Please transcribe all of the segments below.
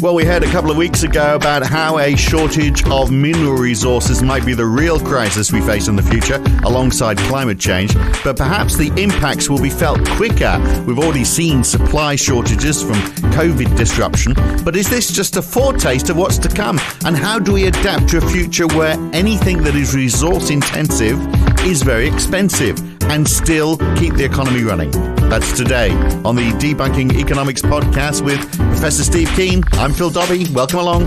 Well, we heard a couple of weeks ago about how a shortage of mineral resources might be the real crisis we face in the future, alongside climate change. But perhaps the impacts will be felt quicker. We've already seen supply shortages from COVID disruption. But is this just a foretaste of what's to come? And how do we adapt to a future where anything that is resource intensive is very expensive and still keep the economy running? That's today on the Debunking Economics podcast with Professor Steve Keen. I'm Phil Dobbie. Welcome along.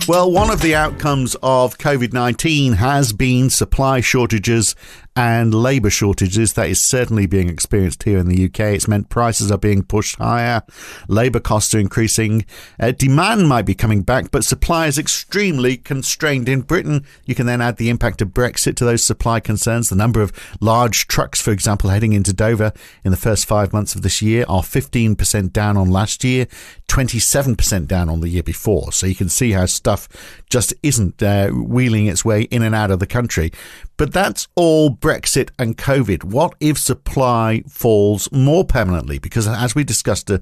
Well, one of the outcomes of COVID-19 has been supply shortages and labour shortages. That is certainly being experienced here in the UK. It's meant prices are being pushed higher, labour costs are increasing, demand might be coming back, but supply is extremely constrained in Britain. You can then add the impact of Brexit to those supply concerns. The number of large trucks, for example, heading into Dover in the first 5 months of this year are 15% down on last year, 27% down on the year before. So you can see how stuff just isn't wheeling its way in and out of the country. But that's all Brexit and COVID. What if supply falls more permanently? Because as we discussed a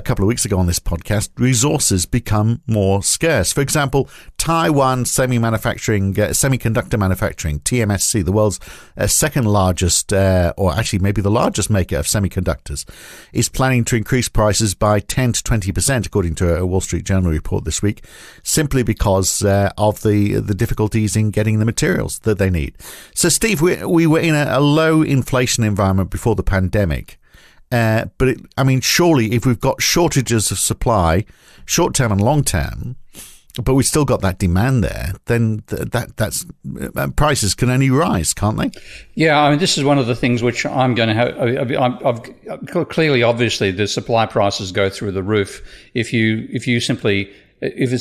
couple of weeks ago on this podcast, resources become more scarce. For example, Taiwan semiconductor manufacturing, TMSC, the world's second largest, or actually maybe the largest maker of semiconductors, is planning to increase prices by 10 to 20%, according to a Wall Street Journal report this week, simply because of the difficulties in getting the materials that they need. So, Steve, we were in a low inflation environment before the pandemic. But surely if we've got shortages of supply, short term and long term, but we've still got that demand there, then that's prices can only rise, can't they? Yeah, I mean, this is one of the things which I'm going to have. Clearly, obviously, the supply prices go through the roof if it's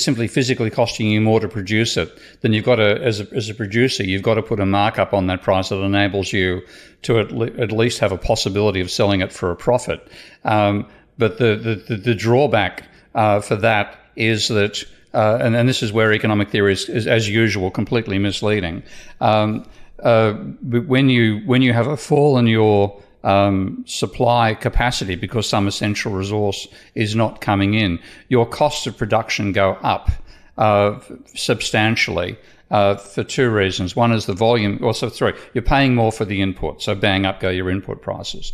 simply physically costing you more to produce it, then you've got to, as a producer, you've got to put a markup on that price that enables you to at least have a possibility of selling it for a profit. But the drawback for that is that, and this is where economic theory is as usual completely misleading. When you have a fall in your supply capacity because some essential resource is not coming in, your costs of production go up substantially for two reasons. One is the volume, you're paying more for the input, so bang, up go your input prices.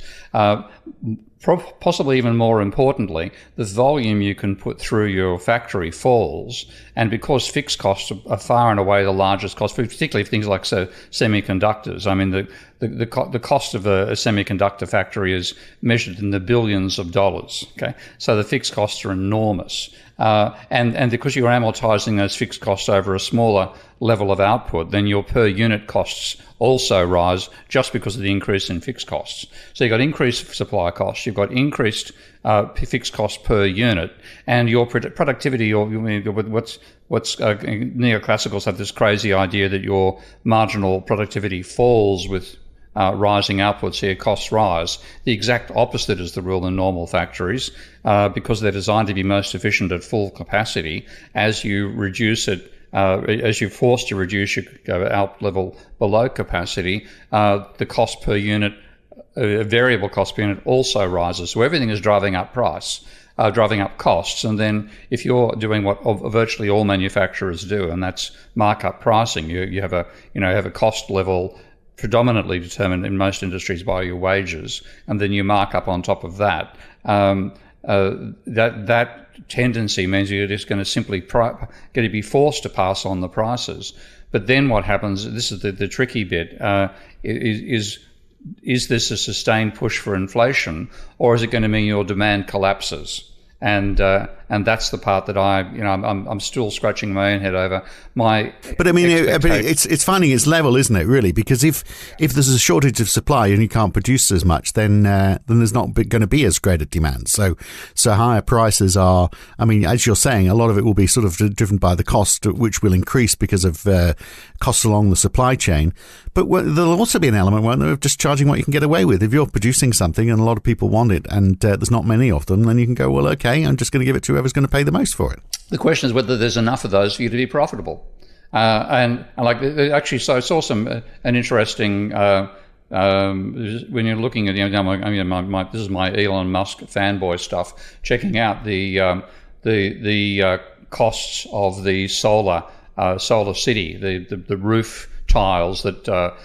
Possibly even more importantly, the volume you can put through your factory falls, and because fixed costs are far and away the largest cost, particularly for things like semiconductors. I mean, the cost of a semiconductor factory is measured in the billions of dollars. Okay, so the fixed costs are enormous, and because you're amortizing those fixed costs over a smaller level of output, then your per unit costs also rise just because of the increase in fixed costs. So you've got increased supply costs, you've got increased fixed costs per unit, and your productivity, or what's neoclassicals have this crazy idea that your marginal productivity falls with rising outputs. Here costs rise. The exact opposite is the rule in normal factories, because they're designed to be most efficient at full capacity. As you reduce it, as you're forced to reduce your output level below capacity, the cost per unit, variable cost per unit, also rises. So everything is driving up price, driving up costs. And then if you're doing what virtually all manufacturers do, and that's markup pricing, you have a cost level predominantly determined in most industries by your wages, and then you mark up on top of that. That tendency means you're just going to simply going to be forced to pass on the prices. But then what happens, this is the tricky bit, is this a sustained push for inflation, or is it going to mean your demand collapses? And that's the part that I'm still scratching my own head over. But it's finding its level, isn't it? Really, because if there's a shortage of supply and you can't produce as much, then there's not going to be as great a demand. So higher prices are. I mean, as you're saying, a lot of it will be sort of driven by the cost, which will increase because of costs along the supply chain. But there'll also be an element, won't there, of just charging what you can get away with. If you're producing something and a lot of people want it, and there's not many of them, then you can go, well, okay, I'm just going to give it to whoever's going to pay the most for it. The question is whether there's enough of those for you to be profitable. And like actually, so I saw an interesting when you're looking at, this is my Elon Musk fanboy stuff, checking out the costs of the solar city, the roof tiles that a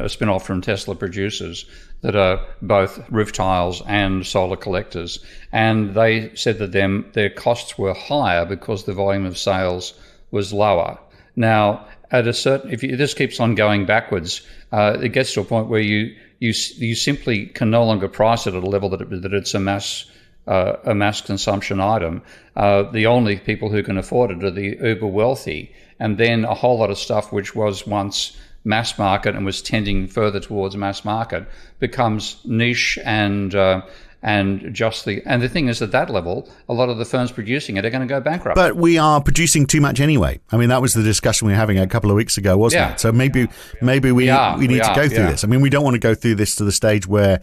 spin-off from Tesla produces, that are both roof tiles and solar collectors, and they said that their costs were higher because the volume of sales was lower. Now, if this keeps on going backwards, it gets to a point where you simply can no longer price it at a level that it's a mass consumption item. The only people who can afford it are the uber wealthy, and then a whole lot of stuff which was once mass market and was tending further towards mass market becomes niche and the thing is, at that level, a lot of the firms producing it are going to go bankrupt. But we are producing too much anyway. I mean, that was the discussion we were having a couple of weeks ago, wasn't it? So maybe we need to go through this. I mean, we don't want to go through this to the stage where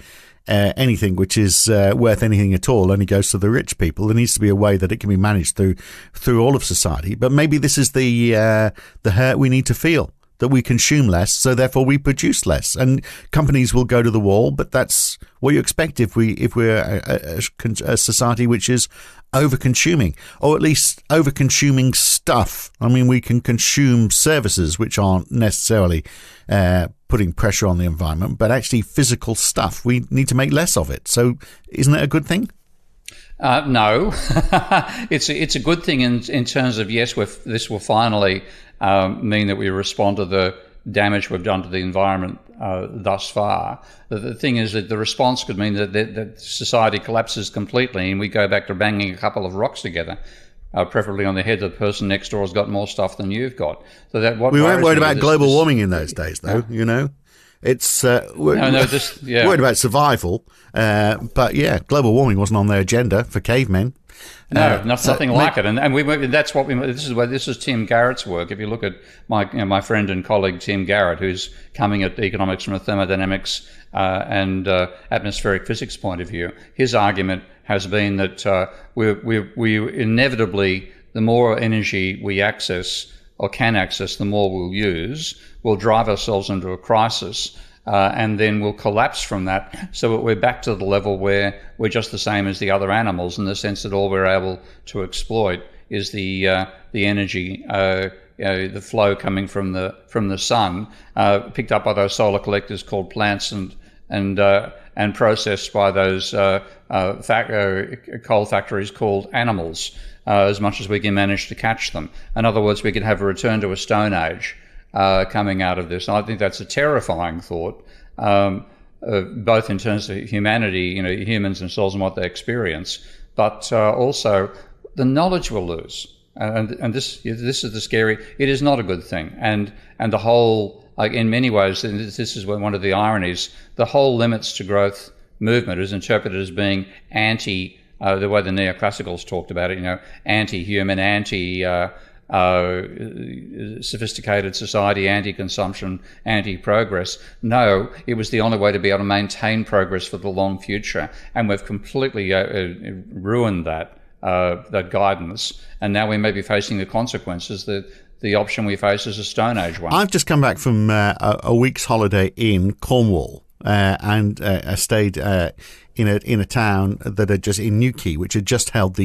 anything which is worth anything at all only goes to the rich people. There needs to be a way that it can be managed through all of society. But maybe this is the hurt we need to feel, that we consume less, so therefore we produce less, and companies will go to the wall. But that's what you expect if we're a society which is over-consuming, or at least over-consuming stuff. I mean, we can consume services which aren't necessarily putting pressure on the environment, but actually physical stuff. We need to make less of it. So isn't it a good thing? No, it's a good thing in terms of, yes, this will finally mean that we respond to the damage we've done to the environment thus far. The thing is that the response could mean that society collapses completely and we go back to banging a couple of rocks together, preferably on the head of the person next door has got more stuff than you've got. So we weren't worried about global warming in those days, though. It's worried about survival, but yeah, global warming wasn't on their agenda for cavemen. No, nothing like it, and this is Tim Garrett's work. If you look at my friend and colleague Tim Garrett, who's coming at economics from a thermodynamics and atmospheric physics point of view, his argument has been that we inevitably, the more energy we access or can access, the more we'll use. We'll drive ourselves into a crisis, and then we'll collapse from that. So we're back to the level where we're just the same as the other animals, in the sense that all we're able to exploit is the energy, the flow coming from the sun, picked up by those solar collectors called plants, and processed by those coal factories called animals, as much as we can manage to catch them. In other words, we can have a return to a stone age coming out of this. And I think that's a terrifying thought, both in terms of humanity, humans themselves and what they experience, but also the knowledge we'll lose. And this is the scary. It is not a good thing. And the whole, in many ways, and this is one of the ironies, the whole limits to growth movement is interpreted as being anti, the way the neoclassicals talked about it, anti-human, sophisticated society, anti-consumption, anti-progress. No, it was the only way to be able to maintain progress for the long future, and we've completely ruined that guidance, and now we may be facing the consequences. The option we face is a Stone Age one. I've just come back from a week's holiday in Cornwall, and I stayed in a town that had just in Newquay, which had just held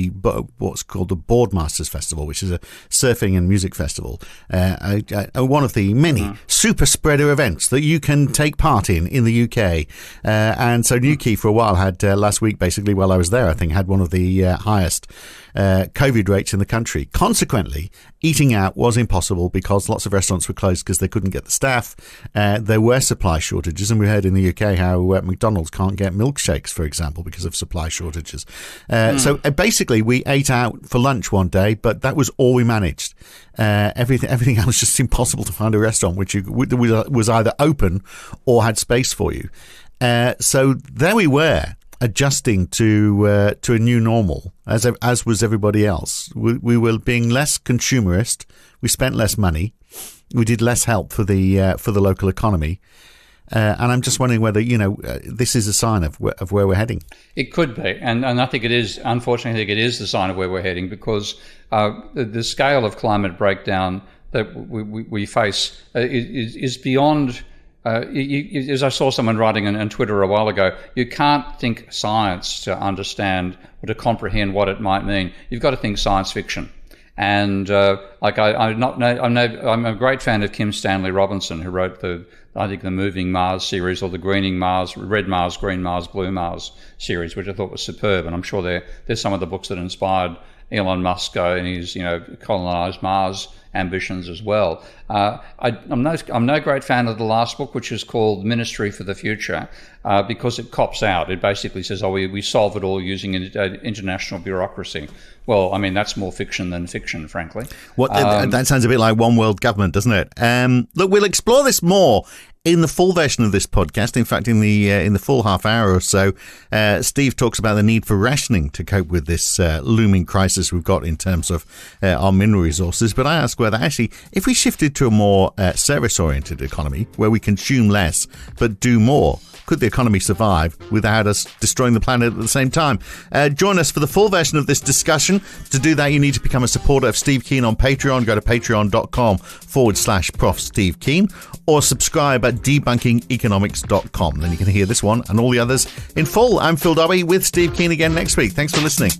what's called the Boardmasters Festival, which is a surfing and music festival, one of the many super spreader events that you can take part in the UK. And so Newquay for a while had last week, basically while I was there, I think had one of the highest COVID rates in the country. Consequently, eating out was impossible because lots of restaurants were closed because they couldn't get the staff. There were supply shortages, and we heard in the UK how McDonald's can't get milkshakes, for example, because of supply shortages. So basically, we ate out for lunch one day, but that was all we managed. Everything else just impossible to find a restaurant which was either open or had space for you. So there we were, adjusting to a new normal, as was everybody else. We were being less consumerist. We spent less money. We did less help for the local economy. And I'm just wondering whether this is a sign of where we're heading. It could be, and I think it is. Unfortunately, I think it is the sign of where we're heading, because the scale of climate breakdown that we face is beyond. As I saw someone writing on Twitter a while ago, you can't think science to understand or to comprehend what it might mean. You've got to think science fiction. And I'm a great fan of Kim Stanley Robinson, who wrote the Moving Mars series, or the Greening Mars, Red Mars, Green Mars, Blue Mars series, which I thought was superb. And I'm sure there's some of the books that inspired Elon Musk in his colonized Mars ambitions as well. I'm no great fan of the last book, which is called Ministry for the Future, because it cops out. It basically says, we solve it all using international bureaucracy. Well, I mean, that's more fiction than fiction, frankly. That sounds a bit like one world government, doesn't it? Look, we'll explore this more in the full version of this podcast. In fact, in the full half hour or so, Steve talks about the need for rationing to cope with this looming crisis we've got in terms of our mineral resources. But I ask whether actually, if we shifted to a more service-oriented economy where we consume less but do more, could the economy survive without us destroying the planet at the same time? Join us for the full version of this discussion. To do that, you need to become a supporter of Steve Keen on Patreon. Go to patreon.com/Prof Steve Keen, or subscribe at debunkingeconomics.com. Then you can hear this one and all the others in full. I'm Phil Dobbie with Steve Keen again next week. Thanks for listening.